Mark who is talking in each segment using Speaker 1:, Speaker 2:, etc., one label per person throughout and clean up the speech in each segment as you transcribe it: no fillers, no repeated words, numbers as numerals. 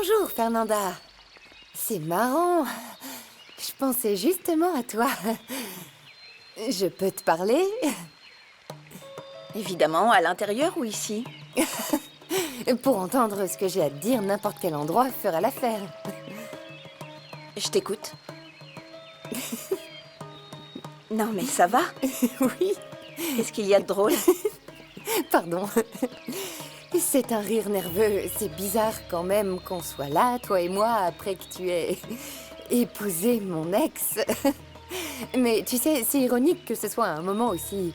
Speaker 1: Bonjour, Fernanda. C'est marrant. Je pensais justement à toi. Je peux te parler?
Speaker 2: Évidemment, à l'intérieur ou ici?
Speaker 1: Pour entendre ce que j'ai à te dire, n'importe quel endroit fera l'affaire.
Speaker 2: Je t'écoute. Non, mais ça va?
Speaker 1: Oui,
Speaker 2: Qu'est-ce qu'il y a de drôle?
Speaker 1: pardon. C'est un rire nerveux. C'est bizarre quand même qu'on soit là, toi et moi, après que tu aies épousé mon ex. Mais tu sais, c'est ironique que ce soit un moment aussi...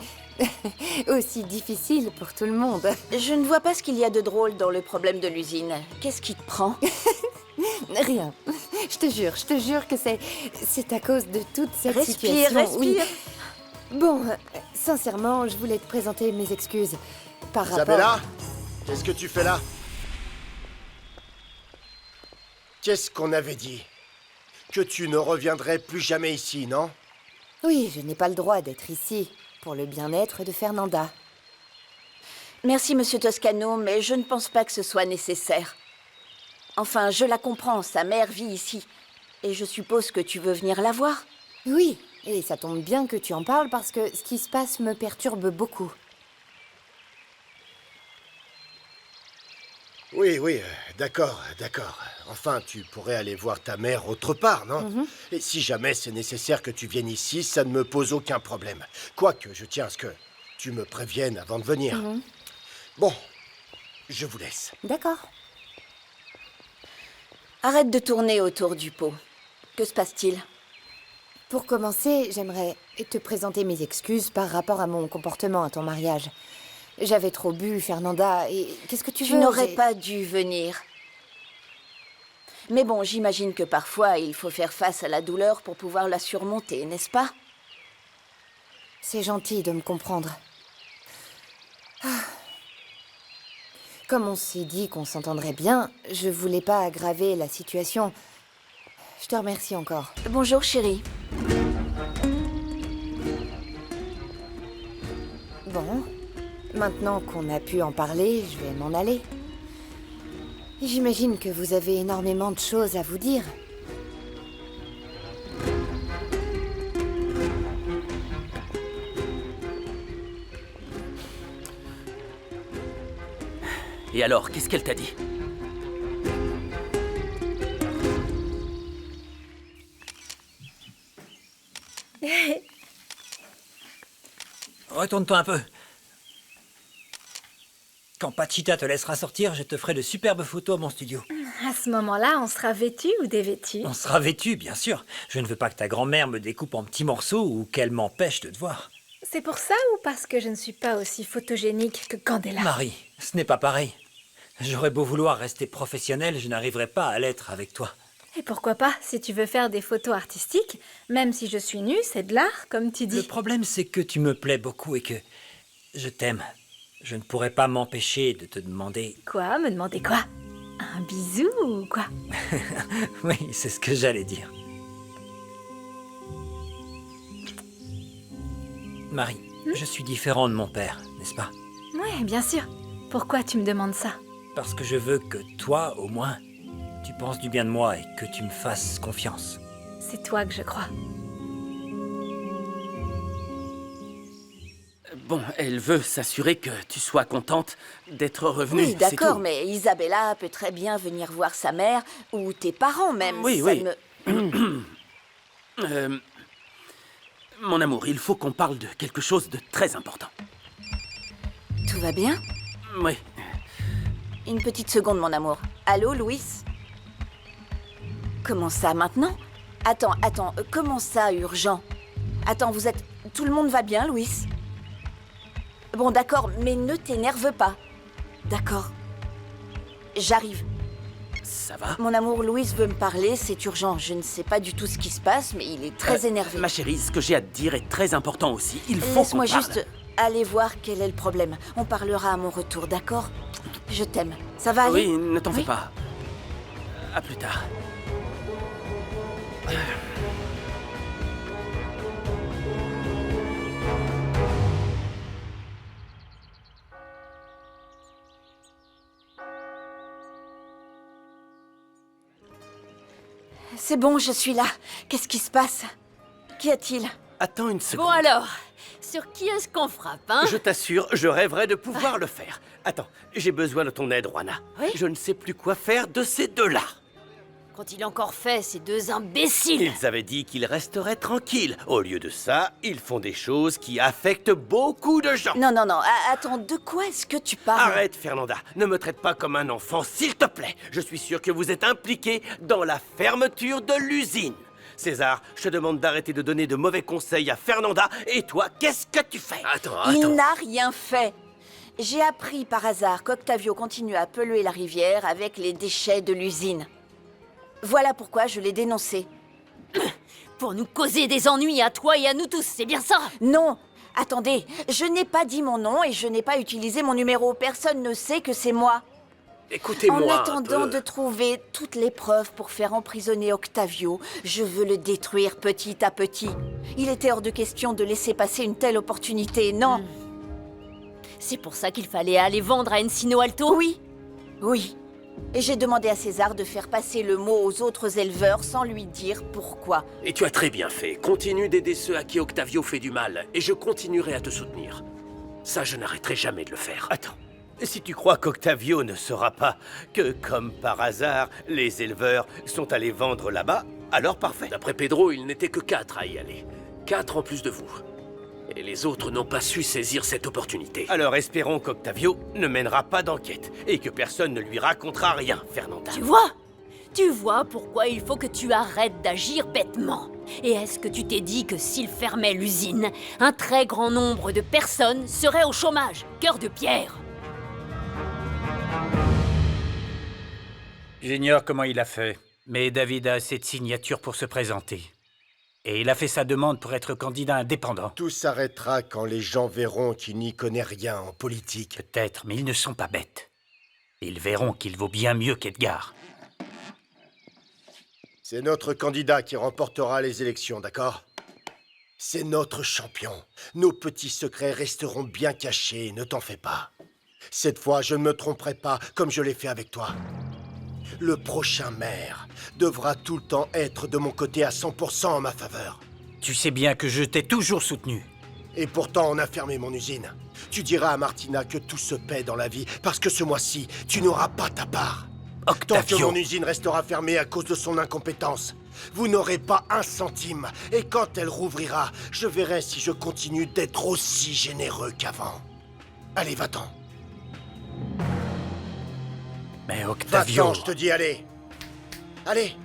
Speaker 1: aussi difficile pour tout le monde.
Speaker 2: Je ne vois pas ce qu'il y a de drôle dans le problème de l'usine. Qu'est-ce qui te prend?
Speaker 1: Rien. Je te jure que c'est à cause de toute cette
Speaker 2: Respire,
Speaker 1: situation. Oui.
Speaker 2: respire.
Speaker 1: Bon, sincèrement, je voulais te présenter mes excuses par rapport...
Speaker 3: Isabella, qu'est-ce que tu fais là? Qu'est-ce qu'on avait dit? Que tu ne reviendrais plus jamais ici, non?
Speaker 1: Oui, je n'ai pas le droit d'être ici pour le bien-être de Fernanda.
Speaker 2: Merci, Monsieur Toscano, mais je ne pense pas que ce soit nécessaire. Enfin, je la comprends, sa mère vit ici. Et je suppose que tu veux venir la voir?
Speaker 1: Oui, et ça tombe bien que tu en parles parce que ce qui se passe me perturbe beaucoup.
Speaker 3: Oui, d'accord. Enfin, tu pourrais aller voir ta mère autre part, non? Et si jamais c'est nécessaire que tu viennes ici, ça ne me pose aucun problème. Quoique, je tiens à ce que tu me préviennes avant de venir. Bon, je vous laisse.
Speaker 1: D'accord.
Speaker 2: Arrête de tourner autour du pot. Que se passe-t-il?
Speaker 1: Pour commencer, j'aimerais te présenter mes excuses par rapport à mon comportement à ton mariage. J'avais trop bu, Fernanda, et qu'est-ce que tu
Speaker 2: Tu
Speaker 1: veux?
Speaker 2: n'aurais pas dû venir. Mais bon, j'imagine que parfois, il faut faire face à la douleur pour pouvoir la surmonter, n'est-ce pas?
Speaker 1: C'est gentil de me comprendre. Comme on s'est dit qu'on s'entendrait bien, je voulais pas aggraver la situation. Je te remercie encore.
Speaker 2: Bonjour, chérie.
Speaker 1: Bon, maintenant qu'on a pu en parler, je vais m'en aller. J'imagine que vous avez énormément de choses à vous dire.
Speaker 4: Et alors, qu'est-ce qu'elle t'a dit?
Speaker 5: Retourne-toi un peu. Quand Pachita te laissera sortir, je te ferai de superbes photos à mon studio.
Speaker 6: À ce moment-là, on sera vêtu ou dévêtu?
Speaker 5: On sera vêtus, bien sûr. Je ne veux pas que ta grand-mère me découpe en petits morceaux ou qu'elle m'empêche de te voir.
Speaker 6: C'est pour ça ou parce que je ne suis pas aussi photogénique que Candela?
Speaker 5: Marie, ce n'est pas pareil. J'aurais beau vouloir rester professionnel, je n'arriverai pas à l'être avec toi.
Speaker 6: Et pourquoi pas, si tu veux faire des photos artistiques, même si je suis nue, c'est de l'art, comme tu dis.
Speaker 5: Le problème, c'est que tu me plais beaucoup et que je t'aime. Je ne pourrais pas m'empêcher de te demander...
Speaker 6: Quoi? Me demander quoi? Un bisou ou quoi?
Speaker 5: Oui, c'est ce que j'allais dire. Marie, je suis différent de mon père, n'est-ce pas?
Speaker 6: Oui, bien sûr. Pourquoi tu me demandes ça?
Speaker 5: Parce que je veux que toi, au moins, tu penses du bien de moi et que tu me fasses confiance.
Speaker 6: C'est toi que je crois.
Speaker 4: Bon, elle veut s'assurer que tu sois contente d'être revenue.
Speaker 2: Oui,
Speaker 4: c'est
Speaker 2: d'accord,
Speaker 4: tout.
Speaker 2: mais Isabella peut très bien venir voir sa mère, ou tes parents même.
Speaker 4: Oui,
Speaker 2: ça
Speaker 4: oui.
Speaker 2: me-
Speaker 4: Mon amour, il faut qu'on parle de quelque chose de très important.
Speaker 2: Tout va bien?
Speaker 4: Oui.
Speaker 2: Une petite seconde, mon amour. Allô, Louis? Comment ça, maintenant? Attends, comment ça, urgent? Attends, vous êtes... Tout le monde va bien, Louis? Bon, d'accord, mais ne t'énerve pas. D'accord. J'arrive.
Speaker 4: Ça va?
Speaker 2: Mon amour, Louis veut me parler, c'est urgent. Je ne sais pas du tout ce qui se passe, mais il est très énervé.
Speaker 4: Ma chérie, ce que j'ai à te dire est très important aussi. Il faut qu'on
Speaker 2: Laisse-moi
Speaker 4: parle.
Speaker 2: juste aller voir quel est le problème. On parlera à mon retour, d'accord? Je t'aime. Ça va aller?
Speaker 4: Oui, ne t'en fais
Speaker 2: Oui.
Speaker 4: pas. À plus tard.
Speaker 2: C'est bon, je suis là. Qu'est-ce qui se passe? Qu'y a-t-il?
Speaker 4: Attends une seconde.
Speaker 7: Bon alors, sur qui est-ce qu'on frappe, hein?
Speaker 4: Je t'assure, je rêverais de pouvoir le faire. Attends, j'ai besoin de ton aide, Juana.
Speaker 7: Oui?
Speaker 4: Je ne sais plus quoi faire de ces deux-là.
Speaker 7: Qu'ont-ils encore fait, ces deux imbéciles?
Speaker 4: Ils avaient dit qu'ils resteraient tranquilles. Au lieu de ça, ils font des choses qui affectent beaucoup de gens.
Speaker 2: Non, non, non. Attends, de quoi est-ce que tu parles?
Speaker 4: Arrête, Fernanda. Ne me traite pas comme un enfant, s'il te plaît. Je suis sûr que vous êtes impliqué dans la fermeture de l'usine. César, je te demande d'arrêter de donner de mauvais conseils à Fernanda. Et toi, qu'est-ce que tu fais?
Speaker 2: Il n'a rien fait. J'ai appris par hasard qu'Octavio continue à polluer la rivière avec les déchets de l'usine. Voilà pourquoi je l'ai dénoncé.
Speaker 7: Pour nous causer des ennuis à toi et à nous tous, c'est bien ça?
Speaker 2: Non, attendez, je n'ai pas dit mon nom et je n'ai pas utilisé mon numéro. Personne ne sait que c'est moi.
Speaker 4: Écoutez-moi
Speaker 2: En
Speaker 4: un
Speaker 2: attendant
Speaker 4: peu.
Speaker 2: de trouver toutes les preuves pour faire emprisonner Octavio, je veux le détruire petit à petit. Il était hors de question de laisser passer une telle opportunité, non?
Speaker 7: C'est pour ça qu'il fallait aller vendre à Encino Alto?
Speaker 2: Oui, oui. Et j'ai demandé à César de faire passer le mot aux autres éleveurs sans lui dire pourquoi.
Speaker 8: Et tu as très bien fait. Continue d'aider ceux à qui Octavio fait du mal, et je continuerai à te soutenir. Ça, je n'arrêterai jamais de le faire.
Speaker 4: Attends, si tu crois qu'Octavio ne saura pas que, comme par hasard, les éleveurs sont allés vendre là-bas, alors parfait.
Speaker 8: D'après Pedro, il n'était que 4 à y aller. 4 en plus de vous. Et les autres n'ont pas su saisir cette opportunité.
Speaker 4: Alors espérons qu'Octavio ne mènera pas d'enquête et que personne ne lui racontera rien, Fernanda.
Speaker 7: Tu vois pourquoi il faut que tu arrêtes d'agir bêtement. Et est-ce que tu t'es dit que s'il fermait l'usine, un très grand nombre de personnes seraient au chômage, cœur de pierre?
Speaker 5: J'ignore comment il a fait, mais David a assez de signatures pour se présenter. Et il a fait sa demande pour être candidat indépendant.
Speaker 3: Tout s'arrêtera quand les gens verront qu'il n'y connaît rien en politique.
Speaker 5: Peut-être, mais ils ne sont pas bêtes. Ils verront qu'il vaut bien mieux qu'Edgar.
Speaker 3: C'est notre candidat qui remportera les élections, d'accord? C'est notre champion. Nos petits secrets resteront bien cachés, ne t'en fais pas. Cette fois, je ne me tromperai pas, comme je l'ai fait avec toi. Le prochain maire devra tout le temps être de mon côté à 100% en ma faveur.
Speaker 5: Tu sais bien que je t'ai toujours soutenu.
Speaker 3: Et pourtant, on a fermé mon usine. Tu diras à Martina que tout se paie dans la vie, parce que ce mois-ci, tu n'auras pas ta part. Tant que
Speaker 5: Octavio,
Speaker 3: mon usine restera fermée à cause de son incompétence, vous n'aurez pas un centime. Et quand elle rouvrira, je verrai si je continue d'être aussi généreux qu'avant. Allez, va-t'en.
Speaker 5: mais Octavio...
Speaker 3: Va-t'en, je te dis, allez. Allez.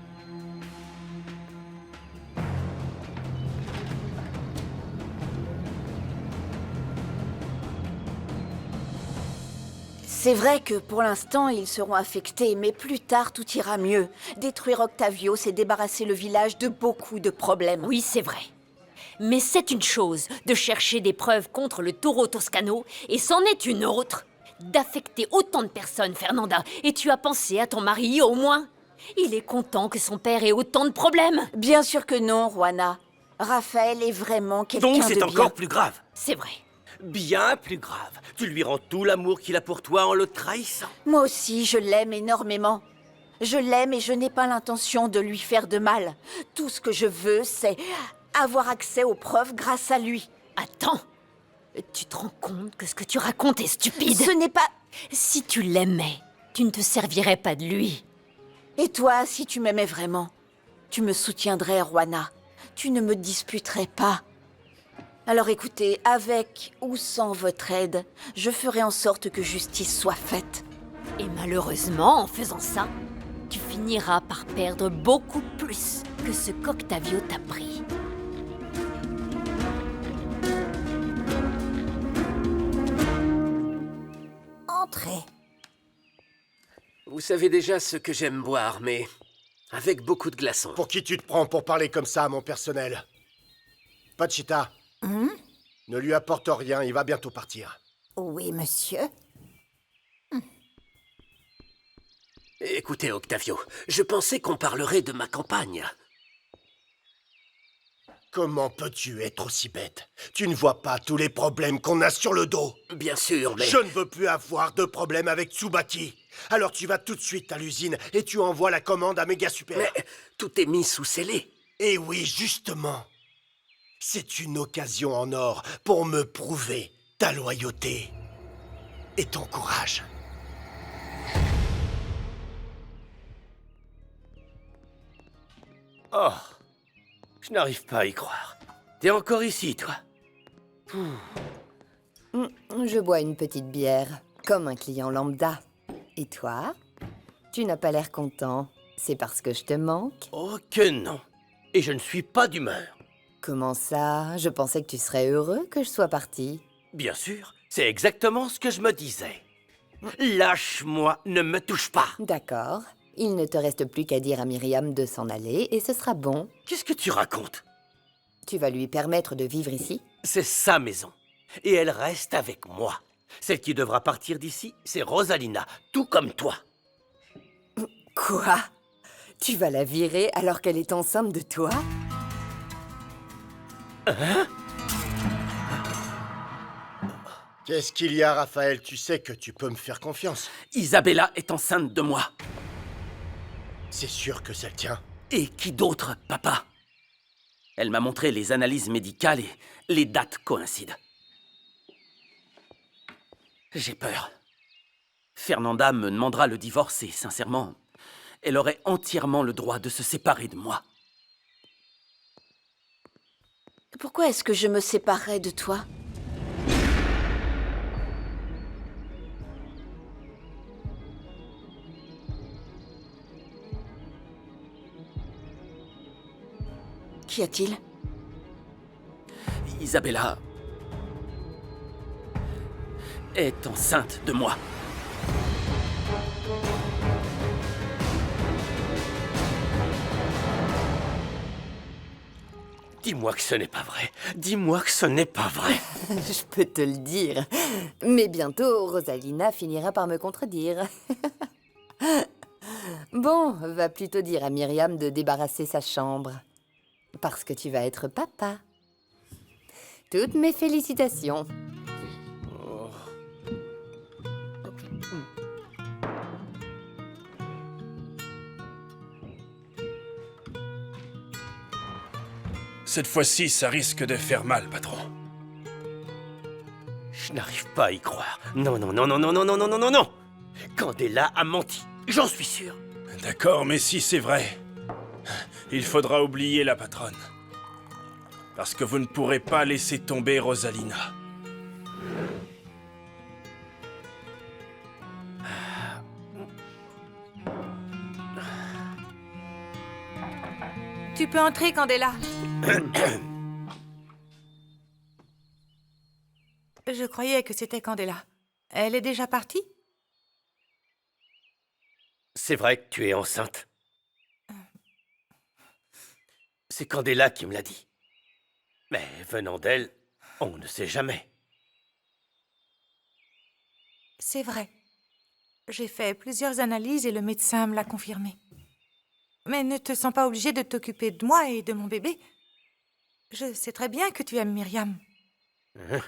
Speaker 2: C'est vrai que pour l'instant, ils seront affectés, mais plus tard, tout ira mieux. Détruire Octavio, c'est débarrasser le village de beaucoup de problèmes.
Speaker 7: Oui, c'est vrai. Mais c'est une chose de chercher des preuves contre le taureau toscano, et c'en est une autre d'affecter autant de personnes, Fernanda. Et tu as pensé à ton mari, au moins? Il est content que son père ait autant de problèmes.
Speaker 2: Bien sûr que non, Juana. Raphaël est vraiment quelqu'un de
Speaker 4: Donc
Speaker 2: bien.
Speaker 4: c'est encore plus grave.
Speaker 7: C'est vrai.
Speaker 4: Bien plus grave. Tu lui rends tout l'amour qu'il a pour toi en le trahissant.
Speaker 2: Moi aussi, je l'aime énormément. Je l'aime et je n'ai pas l'intention de lui faire de mal. Tout ce que je veux, c'est avoir accès aux preuves grâce à lui.
Speaker 7: Attends. Tu te rends compte que ce que tu racontes est stupide?
Speaker 2: Ce n'est pas...
Speaker 7: Si tu l'aimais, tu ne te servirais pas de lui.
Speaker 2: Et toi, si tu m'aimais vraiment, tu me soutiendrais, Juana. Tu ne me disputerais pas. Alors écoutez, avec ou sans votre aide, je ferai en sorte que justice soit faite.
Speaker 7: Et malheureusement, en faisant ça, tu finiras par perdre beaucoup plus que ce qu'Octavio t'a pris.
Speaker 2: Entrez.
Speaker 8: Vous savez déjà ce que j'aime boire, mais avec beaucoup de glaçons.
Speaker 3: Pour qui tu te prends pour parler comme ça à mon personnel? Pachita, ne lui apporte rien, il va bientôt partir.
Speaker 9: Oui, monsieur.
Speaker 8: Écoutez, Octavio, je pensais qu'on parlerait de ma campagne.
Speaker 3: Comment peux-tu être aussi bête? Tu ne vois pas tous les problèmes qu'on a sur le dos?
Speaker 8: Bien sûr, mais...
Speaker 3: Je ne veux plus avoir de problème avec Tsubaki. Alors tu vas tout de suite à l'usine et tu envoies la commande à Méga Super.
Speaker 8: Mais tout est mis sous scellé.
Speaker 3: Et oui, justement. C'est une occasion en or pour me prouver ta loyauté et ton courage.
Speaker 4: Oh, je n'arrive pas à y croire. T'es encore ici, toi?
Speaker 1: Je bois une petite bière, comme un client lambda. Et toi? Tu n'as pas l'air content. C'est parce que je te manque?
Speaker 4: Oh que non. Et je ne suis pas d'humeur.
Speaker 1: Comment ça? Je pensais que tu serais heureux que je sois partie.
Speaker 4: Bien sûr, c'est exactement ce que je me disais. Lâche-moi, ne me touche pas.
Speaker 1: D'accord. Il ne te reste plus qu'à dire à Myriam de s'en aller et ce sera bon.
Speaker 4: Qu'est-ce que tu racontes?
Speaker 1: Tu vas lui permettre de vivre ici?
Speaker 4: C'est sa maison. Et elle reste avec moi. Celle qui devra partir d'ici, c'est Rosalina, tout comme toi.
Speaker 1: Quoi? Tu vas la virer alors qu'elle est enceinte de toi?
Speaker 3: Qu'est-ce qu'il y a, Raphaël? Tu sais que tu peux me faire confiance.
Speaker 4: Isabella est enceinte de moi.
Speaker 3: C'est sûr que ça le tient.
Speaker 4: Et qui d'autre, papa? Elle m'a montré les analyses médicales et les dates coïncident. J'ai peur. Fernanda me demandera le divorce et, sincèrement, elle aurait entièrement le droit de se séparer de moi.
Speaker 2: Pourquoi est-ce que je me séparerais de toi? Qu'y a-t-il?
Speaker 4: Isabella est enceinte de moi. Dis-moi que ce n'est pas vrai. Dis-moi que ce n'est pas vrai.
Speaker 1: Je peux te le dire. Mais bientôt, Rosalina finira par me contredire. Bon, va plutôt dire à Myriam de débarrasser sa chambre. Parce que tu vas être papa. Toutes mes félicitations.
Speaker 9: Cette fois-ci, ça risque de faire mal, patron.
Speaker 4: Je n'arrive pas à y croire. Non, non, non, non, non, non, non, non, non, non, non. Candela a menti. J'en suis sûr.
Speaker 9: D'accord, mais si c'est vrai, il faudra oublier la patronne. Parce que vous ne pourrez pas laisser tomber Rosalina.
Speaker 10: Tu peux entrer, Candela. Je croyais que c'était Candela. Elle est déjà partie?
Speaker 4: C'est vrai que tu es enceinte. C'est Candela qui me l'a dit. Mais venant d'elle, on ne sait jamais.
Speaker 10: C'est vrai. J'ai fait plusieurs analyses et le médecin me l'a confirmé. Mais ne te sens pas obligé de t'occuper de moi et de mon bébé. Je sais très bien que tu aimes Myriam.
Speaker 4: Hein?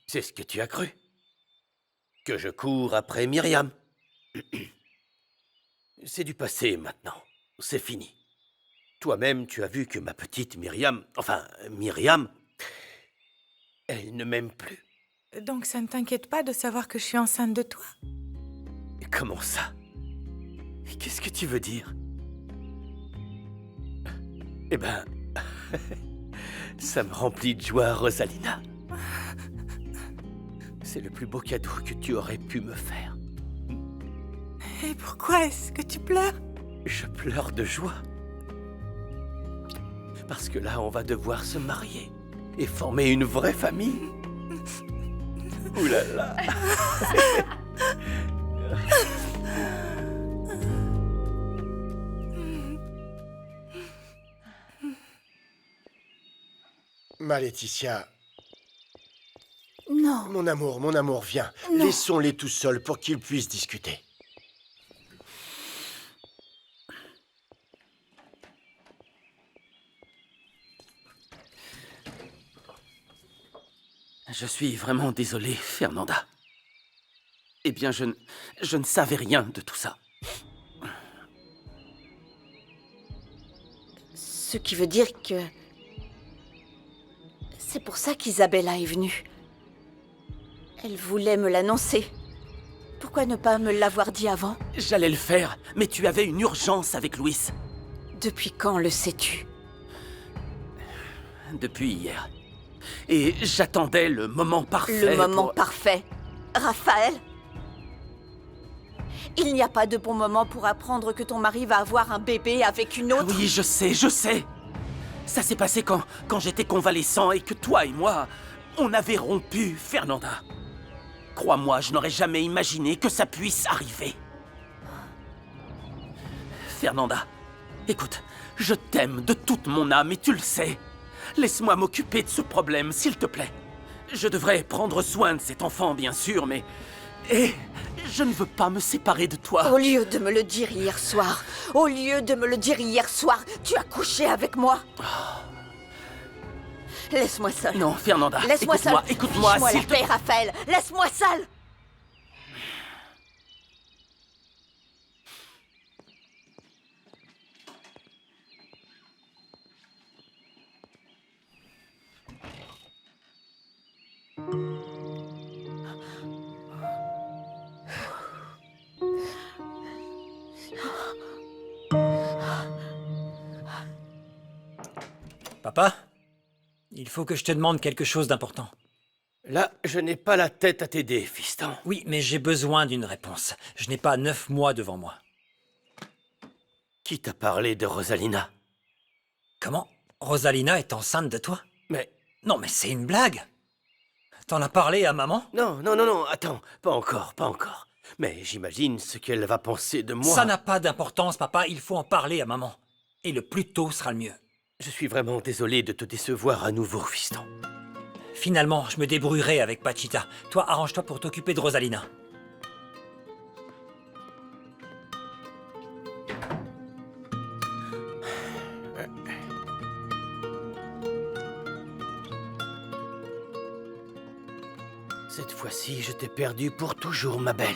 Speaker 4: C'est ce que tu as cru? Que je cours après Myriam? C'est du passé maintenant. C'est fini. Toi-même, tu as vu que ma petite Myriam, elle ne m'aime plus.
Speaker 10: Donc ça ne t'inquiète pas de savoir que je suis enceinte de toi?
Speaker 4: Comment ça? Qu'est-ce que tu veux dire? Eh ben, ça me remplit de joie, Rosalina. C'est le plus beau cadeau que tu aurais pu me faire.
Speaker 10: Et pourquoi est-ce que tu pleures?
Speaker 4: Je pleure de joie. Parce que là, on va devoir se marier et former une vraie famille. Ouh là là.
Speaker 3: Ma Laetitia.
Speaker 1: Non.
Speaker 3: Mon amour, viens.
Speaker 1: Non.
Speaker 3: Laissons-les tous seuls pour qu'ils puissent discuter.
Speaker 4: Je suis vraiment désolé, Fernanda. Eh bien, je ne savais rien de tout ça.
Speaker 2: Ce qui veut dire que... C'est pour ça qu'Isabella est venue. Elle voulait me l'annoncer. Pourquoi ne pas me l'avoir dit avant?
Speaker 4: J'allais le faire, mais tu avais une urgence avec Louis.
Speaker 2: Depuis quand le sais-tu?
Speaker 4: Depuis hier. Et j'attendais le moment parfait.
Speaker 2: Le moment parfait. Raphaël? Il n'y a pas de bon moment pour apprendre que ton mari va avoir un bébé avec une autre.
Speaker 4: Oui, je sais. Ça s'est passé quand j'étais convalescent et que toi et moi, on avait rompu, Fernanda. Crois-moi, je n'aurais jamais imaginé que ça puisse arriver. Fernanda, écoute, je t'aime de toute mon âme et tu le sais. Laisse-moi m'occuper de ce problème, s'il te plaît. Je devrais prendre soin de cet enfant, bien sûr, mais... Et je ne veux pas me séparer de toi.
Speaker 2: Au lieu de me le dire hier soir, tu as couché avec moi. Laisse-moi seule.
Speaker 4: Non, Fernanda,
Speaker 2: laisse-moi seule.
Speaker 4: Écoute-moi,
Speaker 2: Fiche-moi
Speaker 4: s'il
Speaker 2: la
Speaker 4: te...
Speaker 2: paix, Raphaël. Laisse-moi seule.
Speaker 11: Papa, il faut que je te demande quelque chose d'important.
Speaker 4: Là, je n'ai pas la tête à t'aider, fiston.
Speaker 11: Oui, mais j'ai besoin d'une réponse. Je n'ai pas 9 mois devant moi.
Speaker 4: Qui t'a parlé de Rosalina?
Speaker 11: Comment? Rosalina est enceinte de toi?
Speaker 4: Mais...
Speaker 11: Non, mais c'est une blague! T'en as parlé à maman?
Speaker 4: Non, attends, pas encore. Mais j'imagine ce qu'elle va penser de moi.
Speaker 11: Ça n'a pas d'importance, papa, il faut en parler à maman. Et le plus tôt sera le mieux.
Speaker 4: Je suis vraiment désolé de te décevoir à nouveau, fiston.
Speaker 11: Finalement, je me débrouillerai avec Pachita. Toi, arrange-toi pour t'occuper de Rosalina.
Speaker 4: Cette fois-ci, je t'ai perdu pour toujours, ma belle.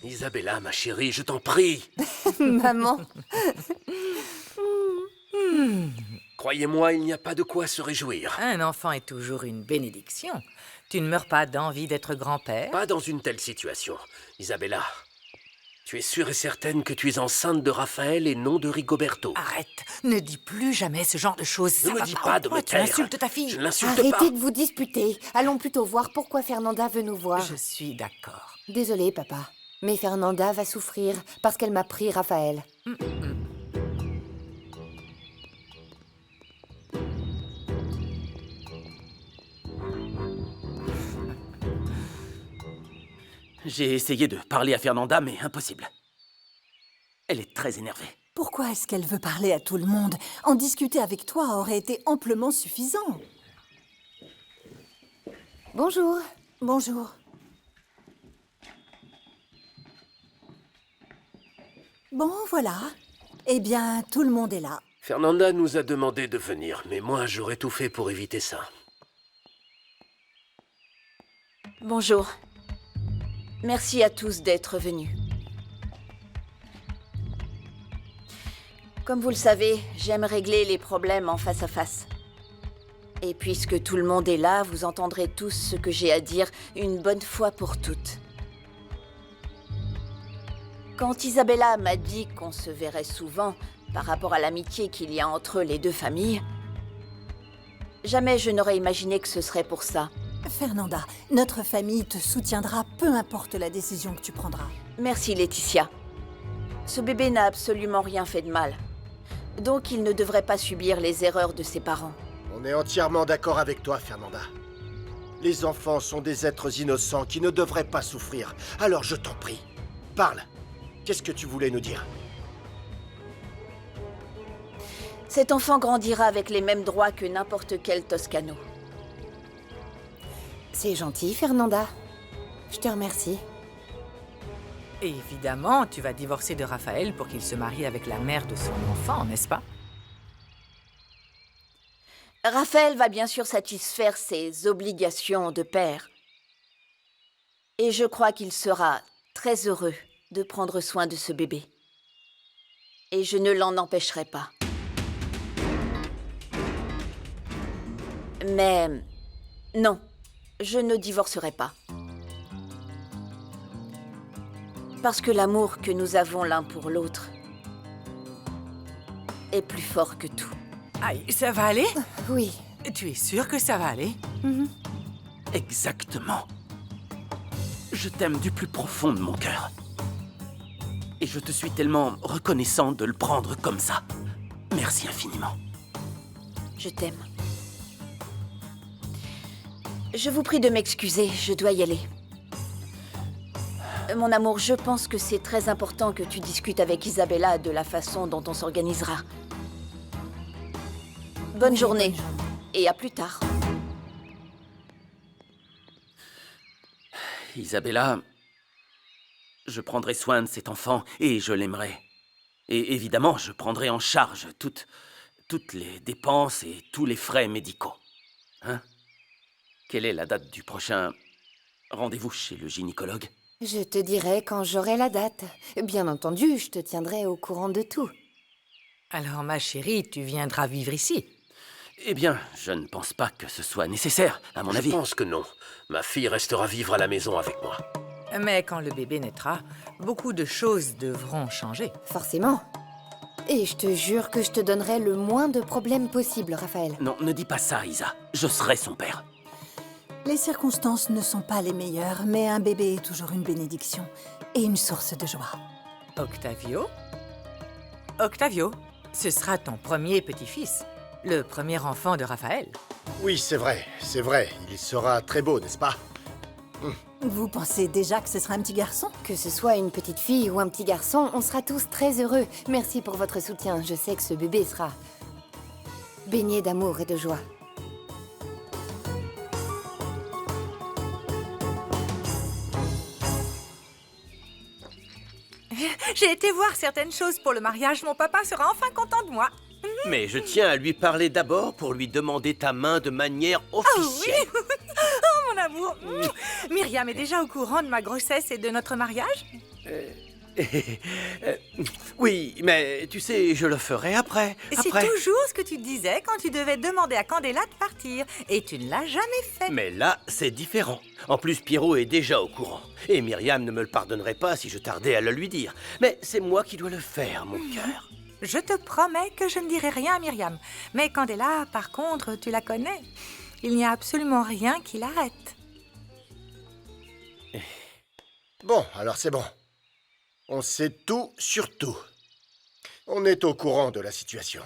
Speaker 8: Isabella, ma chérie, je t'en prie.
Speaker 1: Maman.
Speaker 8: Croyez-moi, il n'y a pas de quoi se réjouir.
Speaker 10: Un enfant est toujours une bénédiction. Tu ne meurs pas d'envie d'être grand-père?
Speaker 8: Pas dans une telle situation. Isabella, tu es sûre et certaine que tu es enceinte de Raphaël et non de Rigoberto.
Speaker 10: Arrête, ne dis plus jamais ce genre de choses.
Speaker 8: Ne me dis pas de me
Speaker 10: Tu
Speaker 8: taire.
Speaker 10: insultes ta fille.
Speaker 8: Je ne l'insulte pas.
Speaker 1: Arrêtez de vous disputer. Allons plutôt voir pourquoi Fernanda veut nous voir.
Speaker 10: Je suis d'accord.
Speaker 1: Désolée, papa. Mais Fernanda va souffrir parce qu'elle m'a pris Raphaël.
Speaker 4: J'ai essayé de parler à Fernanda, mais impossible. Elle est très énervée.
Speaker 12: Pourquoi est-ce qu'elle veut parler à tout le monde? En discuter avec toi aurait été amplement suffisant.
Speaker 1: Bonjour.
Speaker 12: Bonjour. Bon, voilà. Eh bien, tout le monde est là.
Speaker 8: Fernanda nous a demandé de venir, mais moi, j'aurais tout fait pour éviter ça.
Speaker 2: Bonjour. Merci à tous d'être venus. Comme vous le savez, j'aime régler les problèmes en face à face. Et puisque tout le monde est là, vous entendrez tous ce que j'ai à dire une bonne fois pour toutes. Quand Isabella m'a dit qu'on se verrait souvent par rapport à l'amitié qu'il y a entre les deux familles, jamais je n'aurais imaginé que ce serait pour ça.
Speaker 12: Fernanda, notre famille te soutiendra, peu importe la décision que tu prendras.
Speaker 2: Merci, Laetitia. Ce bébé n'a absolument rien fait de mal. Donc il ne devrait pas subir les erreurs de ses parents.
Speaker 3: On est entièrement d'accord avec toi, Fernanda. Les enfants sont des êtres innocents qui ne devraient pas souffrir. Alors je t'en prie, parle. Qu'est-ce que tu voulais nous dire?
Speaker 2: Cet enfant grandira avec les mêmes droits que n'importe quel Toscano.
Speaker 1: C'est gentil, Fernanda. Je te remercie.
Speaker 13: Et évidemment, tu vas divorcer de Raphaël pour qu'il se marie avec la mère de son enfant, n'est-ce pas?
Speaker 2: Raphaël va bien sûr satisfaire ses obligations de père. Et je crois qu'il sera très heureux de prendre soin de ce bébé. Et je ne l'en empêcherai pas. Mais non, je ne divorcerai pas. Parce que l'amour que nous avons l'un pour l'autre est plus fort que tout.
Speaker 13: Aïe, ça va aller?
Speaker 1: Oui.
Speaker 13: Tu es sûre que ça va aller?
Speaker 4: Exactement. Je t'aime du plus profond de mon cœur. Et je te suis tellement reconnaissant de le prendre comme ça. Merci infiniment.
Speaker 2: Je t'aime. Je vous prie de m'excuser, je dois y aller. Mon amour, je pense que c'est très important que tu discutes avec Isabella de la façon dont on s'organisera. Bonne journée et à plus tard.
Speaker 4: Isabella, je prendrai soin de cet enfant et je l'aimerai. Et évidemment, je prendrai en charge toutes les dépenses et tous les frais médicaux. Hein? Quelle est la date du prochain rendez-vous chez le gynécologue?
Speaker 1: Je te dirai quand j'aurai la date. Bien entendu, je te tiendrai au courant de tout.
Speaker 13: Alors, ma chérie, tu viendras vivre ici?
Speaker 4: Eh bien, je ne pense pas que ce soit nécessaire, à mon avis.
Speaker 8: Je pense que non. Ma fille restera vivre à la maison avec moi.
Speaker 13: Mais quand le bébé naîtra, beaucoup de choses devront changer.
Speaker 1: Forcément. Et je te jure que je te donnerai le moins de problèmes possible, Raphaël.
Speaker 4: Non, ne dis pas ça, Isa. Je serai son père.
Speaker 12: Les circonstances ne sont pas les meilleures, mais un bébé est toujours une bénédiction et une source de joie.
Speaker 13: Octavio? Octavio, ce sera ton premier petit-fils, le premier enfant de Raphaël.
Speaker 3: Oui, c'est vrai. Il sera très beau, n'est-ce pas?
Speaker 12: Vous pensez déjà que ce sera un petit garçon?
Speaker 1: Que ce soit une petite fille ou un petit garçon, on sera tous très heureux. Merci pour votre soutien. Je sais que ce bébé sera baigné d'amour et de joie.
Speaker 10: J'ai été voir certaines choses pour le mariage. Mon papa sera enfin content de moi.
Speaker 4: Mais je tiens à lui parler d'abord pour lui demander ta main de manière officielle.
Speaker 10: Oh oui. Oh mon amour. Myriam est déjà au courant de ma grossesse et de notre mariage?
Speaker 4: Oui, mais tu sais, je le ferai après.
Speaker 10: C'est toujours ce que tu disais quand tu devais demander à Candela de partir. Et tu ne l'as jamais fait.
Speaker 4: Mais là, c'est différent. En plus, Pierrot est déjà au courant. Et Myriam ne me le pardonnerait pas si je tardais à le lui dire. Mais c'est moi qui dois le faire, mon cœur.
Speaker 10: Je te promets que je ne dirai rien à Myriam. Mais Candela, par contre, tu la connais. Il n'y a absolument rien qui l'arrête.
Speaker 3: Bon, alors c'est bon. On sait tout sur tout. On est au courant de la situation.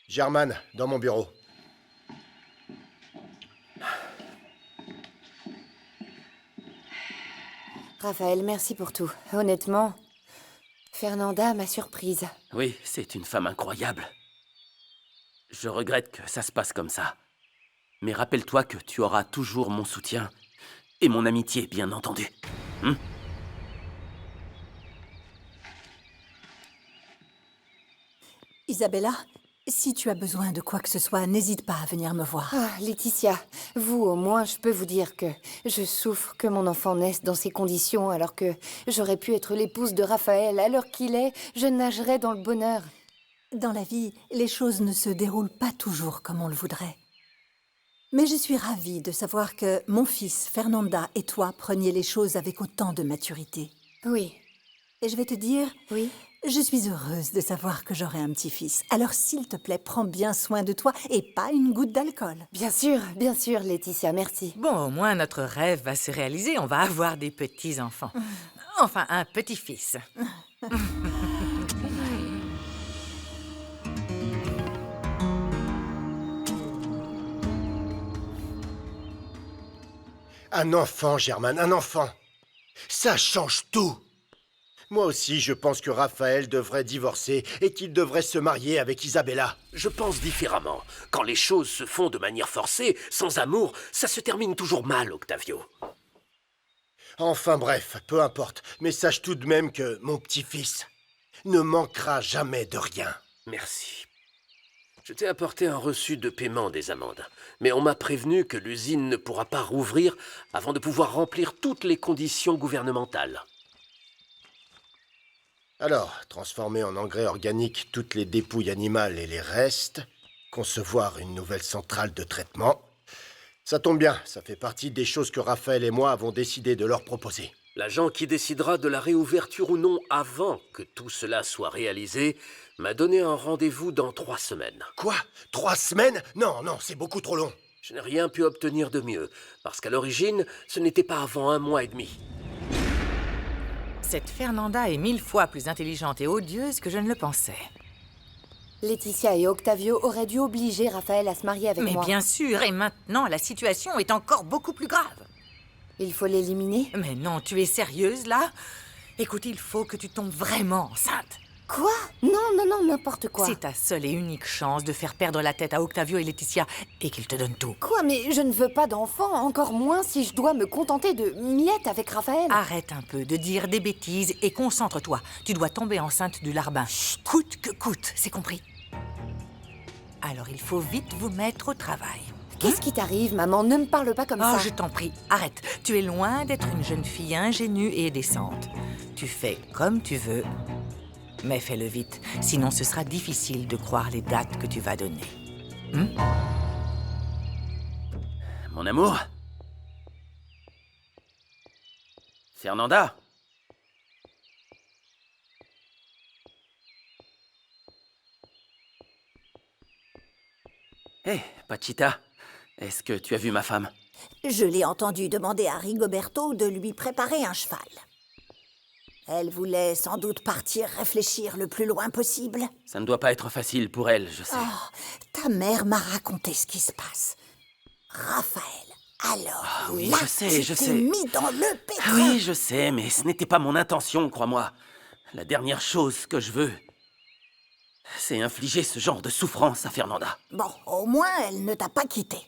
Speaker 3: Germaine, dans mon bureau.
Speaker 1: Raphaël, merci pour tout. Honnêtement, Fernanda m'a surprise.
Speaker 4: Oui, c'est une femme incroyable. Je regrette que ça se passe comme ça. Mais rappelle-toi que tu auras toujours mon soutien et mon amitié, bien entendu.
Speaker 12: Isabella, si tu as besoin de quoi que ce soit, n'hésite pas à venir me voir.
Speaker 1: Ah, Laetitia, vous au moins, je peux vous dire que je souffre que mon enfant naisse dans ces conditions alors que j'aurais pu être l'épouse de Raphaël. À l'heure qu'il est, je nagerais dans le bonheur.
Speaker 12: Dans la vie, les choses ne se déroulent pas toujours comme on le voudrait. Mais je suis ravie de savoir que mon fils, Fernanda, et toi preniez les choses avec autant de maturité.
Speaker 1: Oui.
Speaker 12: Et je vais te dire...
Speaker 1: Oui.
Speaker 12: Je suis heureuse de savoir que j'aurai un petit-fils. Alors, s'il te plaît, prends bien soin de toi et pas une goutte d'alcool.
Speaker 1: Bien sûr, Laetitia, merci.
Speaker 13: Bon, au moins, notre rêve va se réaliser. On va avoir des petits-enfants. Enfin, un petit-fils.
Speaker 3: Un enfant, Germaine, un enfant. Ça change tout. Moi aussi, je pense que Raphaël devrait divorcer et qu'il devrait se marier avec Isabella.
Speaker 8: Je pense différemment. Quand les choses se font de manière forcée, sans amour, ça se termine toujours mal, Octavio.
Speaker 3: Enfin bref, peu importe. Mais sache tout de même que mon petit-fils ne manquera jamais de rien.
Speaker 8: Merci. Je t'ai apporté un reçu de paiement des amendes, mais on m'a prévenu que l'usine ne pourra pas rouvrir avant de pouvoir remplir toutes les conditions gouvernementales.
Speaker 3: Alors, transformer en engrais organique toutes les dépouilles animales et les restes, concevoir une nouvelle centrale de traitement, ça tombe bien, ça fait partie des choses que Raphaël et moi avons décidé de leur proposer.
Speaker 8: L'agent qui décidera de la réouverture ou non avant que tout cela soit réalisé m'a donné un rendez-vous dans 3 semaines.
Speaker 3: Quoi? 3 semaines? Non, non, c'est beaucoup trop long.
Speaker 8: Je n'ai rien pu obtenir de mieux, parce qu'à l'origine, ce n'était pas avant 1 mois et demi.
Speaker 13: Cette Fernanda est 1000 fois plus intelligente et odieuse que je ne le pensais.
Speaker 1: Laetitia et Octavio auraient dû obliger Raphaël à se marier avec moi.
Speaker 13: Mais bien sûr, et maintenant, la situation est encore beaucoup plus grave.
Speaker 1: Il faut l'éliminer?
Speaker 13: Mais non, tu es sérieuse, là? Écoute, il faut que tu tombes vraiment enceinte.
Speaker 1: Quoi? Non, non, non, n'importe quoi.
Speaker 13: C'est ta seule et unique chance de faire perdre la tête à Octavio et Laetitia et qu'ils te donnent tout.
Speaker 1: Quoi? Mais je ne veux pas d'enfant, encore moins si je dois me contenter de miettes avec Raphaël.
Speaker 13: Arrête un peu de dire des bêtises et concentre-toi. Tu dois tomber enceinte du larbin. Chut. Coûte que coûte, c'est compris? Alors il faut vite vous mettre au travail.
Speaker 1: Qu'est-ce qui t'arrive, maman? Ne me parle pas comme ça.
Speaker 13: Oh, je t'en prie, arrête. Tu es loin d'être une jeune fille ingénue et décente. Tu fais comme tu veux, mais fais-le vite. Sinon, ce sera difficile de croire les dates que tu vas donner.
Speaker 4: Mon amour? Fernanda? Hé, Pachita, est-ce que tu as vu ma femme?
Speaker 14: Je l'ai entendu demander à Rigoberto de lui préparer un cheval. Elle voulait sans doute partir réfléchir le plus loin possible.
Speaker 4: Ça ne doit pas être facile pour elle, je sais.
Speaker 14: Oh, ta mère m'a raconté ce qui se passe. Raphaël, alors
Speaker 4: oui,
Speaker 14: là,
Speaker 4: je sais.
Speaker 14: mis dans le pétrin.
Speaker 4: Ah oui, je sais, mais ce n'était pas mon intention, crois-moi. La dernière chose que je veux, c'est infliger ce genre de souffrance à Fernanda.
Speaker 14: Bon, au moins, elle ne t'a pas quitté.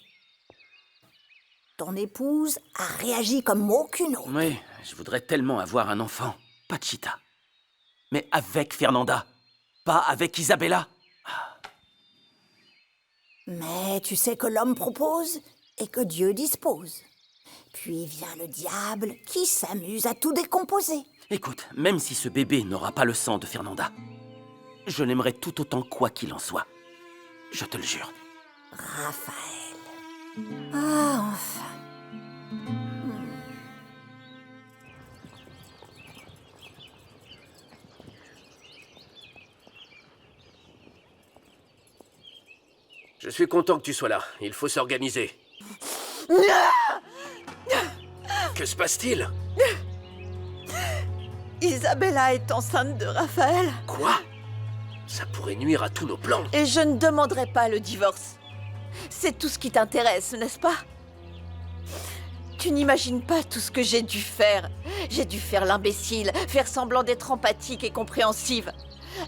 Speaker 14: Ton épouse a réagi comme aucune autre.
Speaker 4: Oui, je voudrais tellement avoir un enfant, Pachita. Mais avec Fernanda, pas avec Isabella.
Speaker 14: Mais tu sais que l'homme propose et que Dieu dispose. Puis vient le diable qui s'amuse à tout décomposer.
Speaker 4: Écoute, même si ce bébé n'aura pas le sang de Fernanda, je l'aimerai tout autant quoi qu'il en soit. Je te le jure.
Speaker 14: Raphaël. Ah, enfin.
Speaker 8: Je suis content que tu sois là. Il faut s'organiser. Que se passe-t-il?
Speaker 2: Isabella est enceinte de Raphaël.
Speaker 8: Quoi? Ça pourrait nuire à tous nos plans.
Speaker 2: Et je ne demanderai pas le divorce. C'est tout ce qui t'intéresse, n'est-ce pas? Tu n'imagines pas tout ce que j'ai dû faire. J'ai dû faire l'imbécile, faire semblant d'être empathique et compréhensive.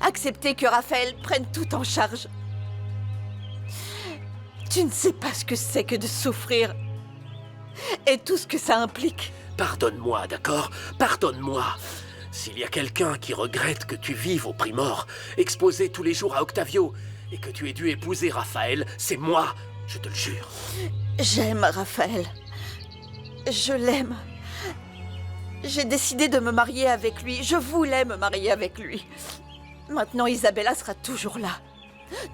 Speaker 2: Accepter que Raphaël prenne tout en charge. Tu ne sais pas ce que c'est que de souffrir. Et tout ce que ça implique.
Speaker 8: Pardonne-moi, d'accord? Pardonne-moi. S'il y a quelqu'un qui regrette que tu vives au Primor, exposé tous les jours à Octavio, et que tu aies dû épouser Raphaël, c'est moi, je te le jure.
Speaker 2: J'aime Raphaël. Je l'aime. J'ai décidé de me marier avec lui. Je voulais me marier avec lui. Maintenant, Isabella sera toujours là.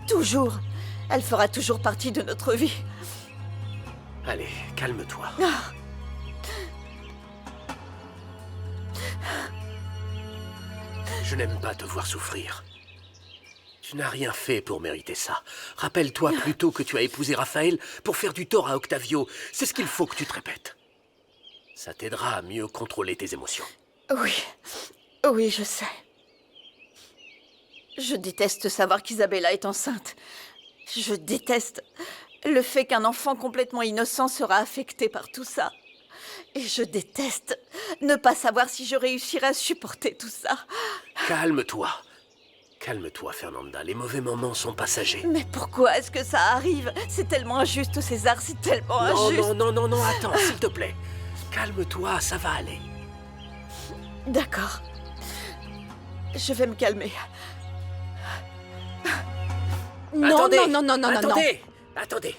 Speaker 2: Toujours. Elle fera toujours partie de notre vie.
Speaker 8: Allez, calme-toi. Je n'aime pas te voir souffrir. Tu n'as rien fait pour mériter ça. Rappelle-toi plutôt que tu as épousé Raphaël pour faire du tort à Octavio. C'est ce qu'il faut que tu te répètes. Ça t'aidera à mieux contrôler tes émotions.
Speaker 2: Oui. Oui, je sais. Je déteste savoir qu'Isabella est enceinte. Je déteste le fait qu'un enfant complètement innocent sera affecté par tout ça. Et je déteste ne pas savoir si je réussirai à supporter tout ça.
Speaker 8: Calme-toi. Calme-toi, Fernanda. Les mauvais moments sont passagers.
Speaker 2: Mais pourquoi est-ce que ça arrive? C'est tellement injuste, César, c'est tellement injuste.
Speaker 8: Non, attends, s'il te plaît. Calme-toi, ça va aller.
Speaker 2: D'accord. Je vais me calmer. Non,
Speaker 8: Attendez,
Speaker 2: non, non, non, non, non, non.
Speaker 8: Attendez.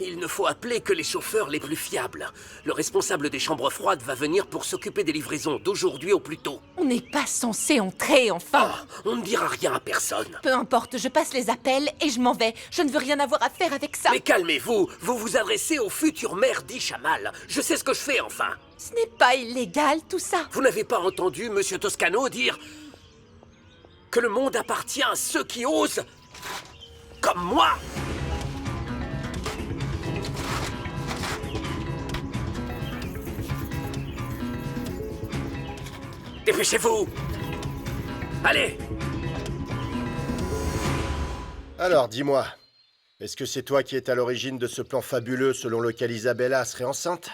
Speaker 8: Il ne faut appeler que les chauffeurs les plus fiables. Le responsable des chambres froides va venir pour s'occuper des livraisons d'aujourd'hui au plus tôt.
Speaker 13: On n'est pas censé entrer, enfin.
Speaker 8: Oh, on ne dira rien à personne.
Speaker 13: Peu importe, je passe les appels et je m'en vais. Je ne veux rien avoir à faire avec ça.
Speaker 8: Mais calmez-vous, vous vous adressez au futur maire d'Ishamal. Je sais ce que je fais, enfin.
Speaker 13: Ce n'est pas illégal, tout ça.
Speaker 8: Vous n'avez pas entendu Monsieur Toscano dire que le monde appartient à ceux qui osent, comme moi. Dépêchez-vous! Allez!
Speaker 3: Alors, dis-moi, est-ce que c'est toi qui es à l'origine de ce plan fabuleux selon lequel Isabella serait enceinte?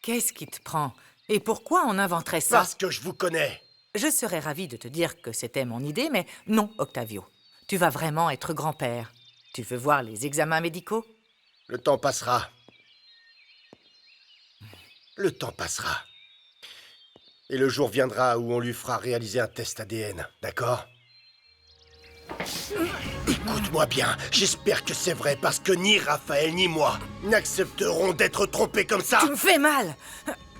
Speaker 13: Qu'est-ce qui te prend? Et pourquoi on inventerait ça?
Speaker 3: Parce que je vous connais!
Speaker 13: Je serais ravie de te dire que c'était mon idée, mais non, Octavio. Tu vas vraiment être grand-père. Tu veux voir les examens médicaux?
Speaker 3: Le temps passera. Le temps passera. Et le jour viendra où on lui fera réaliser un test ADN, d'accord? Écoute-moi bien, j'espère que c'est vrai parce que ni Raphaël ni moi n'accepterons d'être trompés comme ça.
Speaker 13: Tu me fais mal.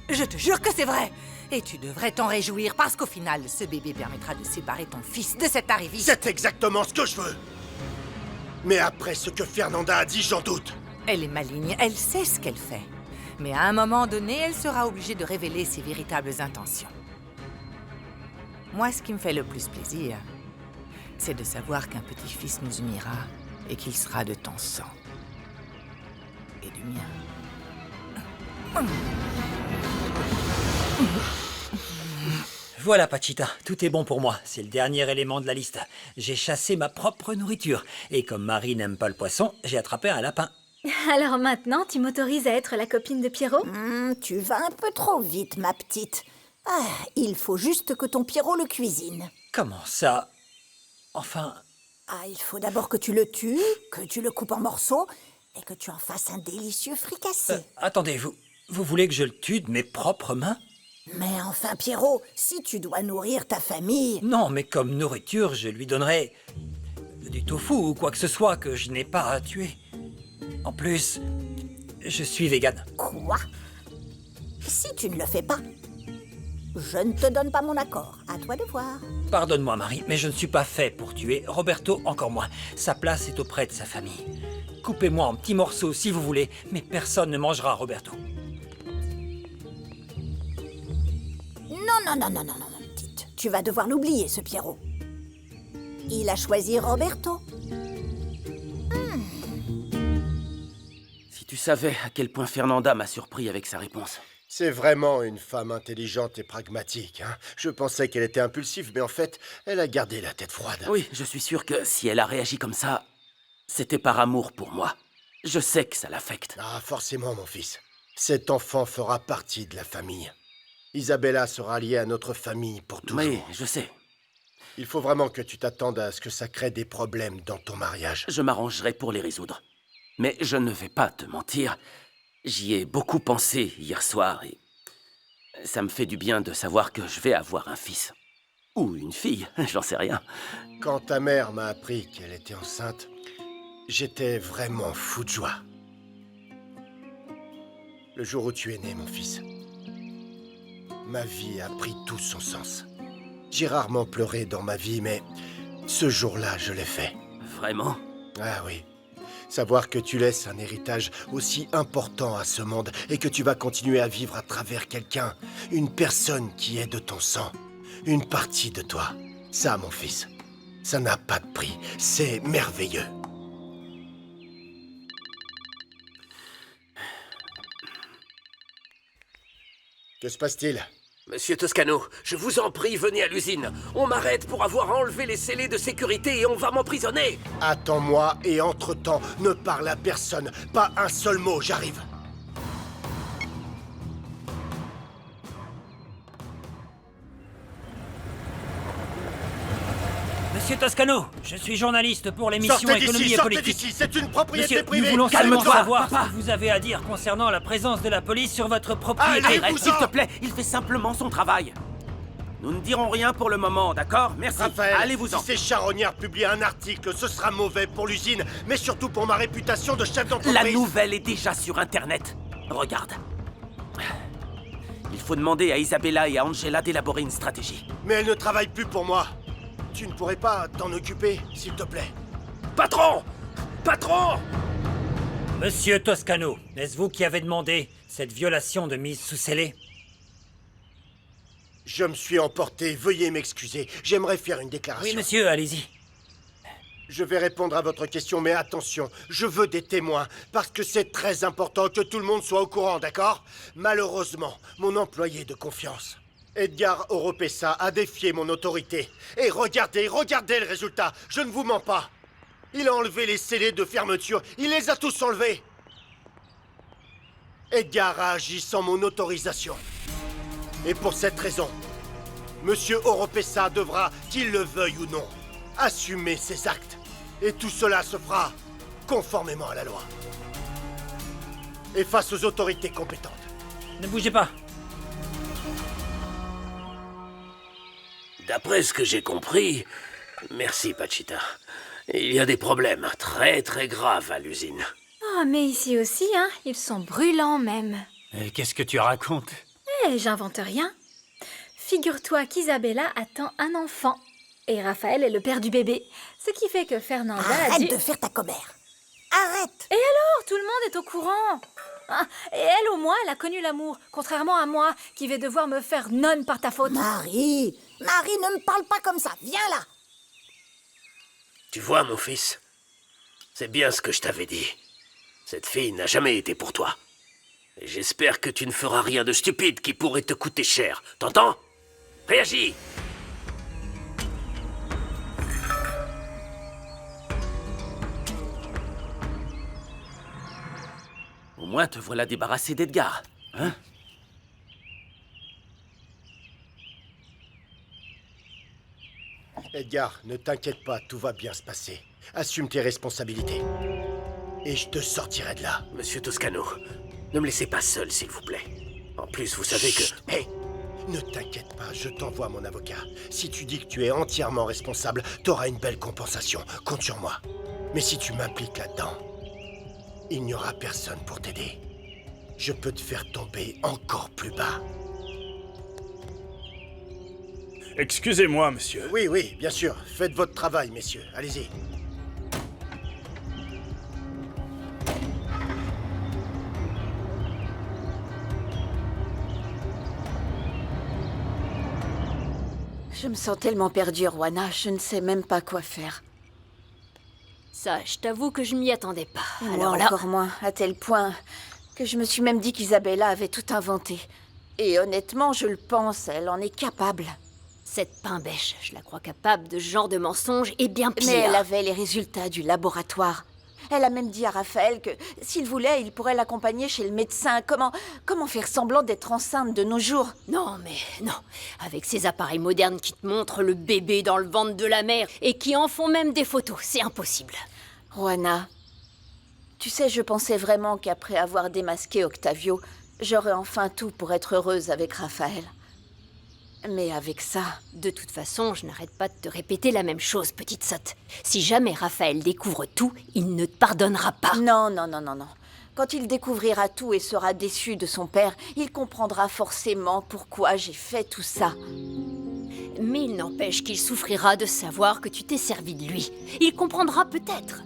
Speaker 13: Je te jure que c'est vrai. Et tu devrais t'en réjouir parce qu'au final, ce bébé permettra de séparer ton fils de cet arriviste.
Speaker 3: C'est exactement ce que je veux. Mais après ce que Fernanda a dit, j'en doute.
Speaker 13: Elle est maligne, elle sait ce qu'elle fait. Mais à un moment donné, elle sera obligée de révéler ses véritables intentions. Moi, ce qui me fait le plus plaisir, c'est de savoir qu'un petit-fils nous unira et qu'il sera de ton sang. Et du mien.
Speaker 11: Voilà, Pachita, tout est bon pour moi. C'est le dernier élément de la liste. J'ai chassé ma propre nourriture. Et comme Marie n'aime pas le poisson, j'ai attrapé un lapin.
Speaker 6: Alors maintenant, tu m'autorises à être la copine de Pierrot?
Speaker 14: Tu vas un peu trop vite, ma petite. Ah, il faut juste que ton Pierrot le cuisine.
Speaker 11: Comment ça? Enfin...
Speaker 14: Ah, il faut d'abord que tu le tues, que tu le coupes en morceaux et que tu en fasses un délicieux fricassé.
Speaker 11: Attendez, vous voulez que je le tue de mes propres mains?
Speaker 14: Mais enfin, Pierrot, si tu dois nourrir ta famille...
Speaker 11: Non, mais comme nourriture, je lui donnerai du tofu ou quoi que ce soit que je n'ai pas à tuer. En plus, je suis végane.
Speaker 14: Quoi? Si tu ne le fais pas, je ne te donne pas mon accord. À toi de voir.
Speaker 11: Pardonne-moi, Marie, mais je ne suis pas fait pour tuer. Roberto, encore moins. Sa place est auprès de sa famille. Coupez-moi en petits morceaux si vous voulez, mais personne ne mangera Roberto.
Speaker 14: Non, petite. Tu vas devoir l'oublier, ce Pierrot. Il a choisi Roberto.
Speaker 4: Si tu savais à quel point Fernanda m'a surpris avec sa réponse.
Speaker 3: C'est vraiment une femme intelligente et pragmatique, hein. Je pensais qu'elle était impulsive, mais en fait, elle a gardé la tête froide.
Speaker 4: Oui, je suis sûr que si elle a réagi comme ça, c'était par amour pour moi. Je sais que ça l'affecte.
Speaker 3: Ah, forcément, mon fils. Cet enfant fera partie de la famille. Isabella sera liée à notre famille pour toujours.
Speaker 4: Oui, je sais.
Speaker 3: Il faut vraiment que tu t'attendes à ce que ça crée des problèmes dans ton mariage.
Speaker 4: Je m'arrangerai pour les résoudre. Mais je ne vais pas te mentir. J'y ai beaucoup pensé hier soir et ça me fait du bien de savoir que je vais avoir un fils. Ou une fille, j'en sais rien.
Speaker 3: Quand ta mère m'a appris qu'elle était enceinte, j'étais vraiment fou de joie. Le jour où tu es né, mon fils, ma vie a pris tout son sens. J'ai rarement pleuré dans ma vie, mais ce jour-là, je l'ai fait.
Speaker 4: Vraiment?
Speaker 3: Ah oui. Savoir que tu laisses un héritage aussi important à ce monde et que tu vas continuer à vivre à travers quelqu'un, une personne qui est de ton sang, une partie de toi. Ça, mon fils, ça n'a pas de prix. C'est merveilleux. Que se passe-t-il?
Speaker 8: Monsieur Toscano, je vous en prie, venez à l'usine. On m'arrête pour avoir enlevé les scellés de sécurité et on va m'emprisonner.
Speaker 3: Attends-moi et entre-temps, ne parle à personne. Pas un seul mot, j'arrive.
Speaker 11: Monsieur Toscano, je suis journaliste pour l'émission Économie et
Speaker 3: sortez
Speaker 11: Politique.
Speaker 3: d'ici, c'est une propriété
Speaker 11: Monsieur,
Speaker 3: privée.
Speaker 11: nous voulons seulement savoir
Speaker 4: papa.
Speaker 11: ce que vous avez à dire concernant la présence de la police sur votre propriété.
Speaker 3: Allez,
Speaker 4: Arrête, s'il te plaît, il fait simplement son travail. Nous ne dirons rien pour le moment, d'accord? Merci.
Speaker 3: Raphaël,
Speaker 4: allez-vous-en.
Speaker 3: si ces charognards publient un article, ce sera mauvais pour l'usine, mais surtout pour ma réputation de chef d'entreprise.
Speaker 4: La nouvelle est déjà sur Internet. Regarde. Il faut demander à Isabella et à Angela d'élaborer une stratégie.
Speaker 3: Mais elle ne travaille plus pour moi. Tu ne pourrais pas t'en occuper, s'il te plaît?
Speaker 4: Patron! Patron!
Speaker 11: Monsieur Toscano, est-ce vous qui avez demandé cette violation de mise sous scellé?
Speaker 3: Je me suis emporté, veuillez m'excuser. J'aimerais faire une déclaration.
Speaker 11: Oui, monsieur, allez-y.
Speaker 3: Je vais répondre à votre question, mais attention, je veux des témoins, parce que c'est très important que tout le monde soit au courant, d'accord? Malheureusement, mon employé de confiance, Edgar Oropesa, a défié mon autorité. Et regardez le résultat, je ne vous mens pas. Il a enlevé les scellés de fermeture, il les a tous enlevés. Edgar a agi sans mon autorisation. Et pour cette raison, Monsieur Oropesa devra, qu'il le veuille ou non, assumer ses actes. Et tout cela se fera conformément à la loi. Et face aux autorités compétentes.
Speaker 11: Ne bougez pas.
Speaker 8: D'après ce que j'ai compris... Merci, Pachita. Il y a des problèmes très très graves à l'usine.
Speaker 6: Oh, mais ici aussi, hein, ils sont brûlants même.
Speaker 5: Qu'est-ce que tu racontes?
Speaker 6: Eh, j'invente rien. Figure-toi qu'Isabella attend un enfant. Et Raphaël est le père du bébé. Ce qui fait que Fernanda a dit...
Speaker 14: Arrête de faire ta commère. Arrête.
Speaker 6: Et alors, tout le monde est au courant. Ah, et elle, au moins, elle a connu l'amour. Contrairement à moi, qui vais devoir me faire nonne par ta faute.
Speaker 14: Marie, ne me parle pas comme ça. Viens là.
Speaker 8: Tu vois, mon fils, c'est bien ce que je t'avais dit. Cette fille n'a jamais été pour toi. Et j'espère que tu ne feras rien de stupide qui pourrait te coûter cher. T'entends? Réagis!
Speaker 4: Au moins, te voilà débarrassé d'Edgar, hein?
Speaker 3: Edgar, ne t'inquiète pas, tout va bien se passer. Assume tes responsabilités. Et je te sortirai de là.
Speaker 8: Monsieur Toscano, ne me laissez pas seul, s'il vous plaît. En plus, vous savez que...
Speaker 3: Hé, ne t'inquiète pas, je t'envoie mon avocat. Si tu dis que tu es entièrement responsable, t'auras une belle compensation. Compte sur moi. Mais si tu m'impliques là-dedans, il n'y aura personne pour t'aider. Je peux te faire tomber encore plus bas.
Speaker 9: Excusez-moi, monsieur.
Speaker 3: Oui, oui, bien sûr. Faites votre travail, messieurs. Allez-y.
Speaker 2: Je me sens tellement perdue, Rwana, je ne sais même pas quoi faire.
Speaker 7: Ça, je t'avoue que je m'y attendais pas.
Speaker 2: Moi
Speaker 7: Alors là...
Speaker 2: encore moins, à tel point que je me suis même dit qu'Isabella avait tout inventé. Et honnêtement, je le pense, elle en est capable.
Speaker 7: Cette pain-bêche, je la crois capable de ce genre de mensonge et bien pire.
Speaker 2: Mais elle avait les résultats du laboratoire. Elle a même dit à Raphaël que, s'il voulait, il pourrait l'accompagner chez le médecin. Comment faire semblant d'être enceinte de nos jours?
Speaker 7: Non, mais non. Avec ces appareils modernes qui te montrent le bébé dans le ventre de la mère et qui en font même des photos, c'est impossible.
Speaker 2: Rwana, tu sais, je pensais vraiment qu'après avoir démasqué Octavio, j'aurais enfin tout pour être heureuse avec Raphaël. Mais avec ça...
Speaker 7: De toute façon, je n'arrête pas de te répéter la même chose, petite sotte. Si jamais Raphaël découvre tout, il ne te pardonnera pas.
Speaker 2: Non. Quand il découvrira tout et sera déçu de son père, il comprendra forcément pourquoi j'ai fait tout ça.
Speaker 7: Mais il n'empêche qu'il souffrira de savoir que tu t'es servi de lui. Il comprendra peut-être.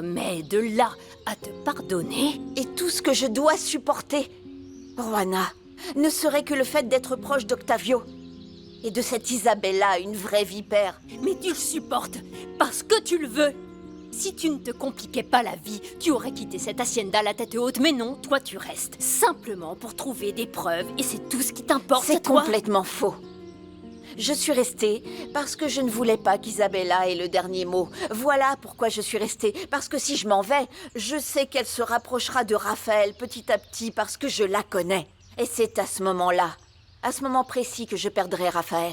Speaker 7: Mais de là à te pardonner...
Speaker 2: Et tout ce que je dois supporter, Rwana, ne serait que le fait d'être proche d'Octavio. Et de cette Isabella, une vraie vipère.
Speaker 7: Mais tu le supportes parce que tu le veux. Si tu ne te compliquais pas la vie, tu aurais quitté cette hacienda la tête haute. Mais non, toi tu restes. Simplement pour trouver des preuves. Et c'est tout ce qui t'importe,
Speaker 2: c'est
Speaker 7: toi.
Speaker 2: Complètement faux. Je suis restée parce que je ne voulais pas qu'Isabella ait le dernier mot. Voilà pourquoi je suis restée. Parce que si je m'en vais, je sais qu'elle se rapprochera de Raphaël petit à petit parce que je la connais. Et c'est à ce moment-là, à ce moment précis que je perdrai Raphaël.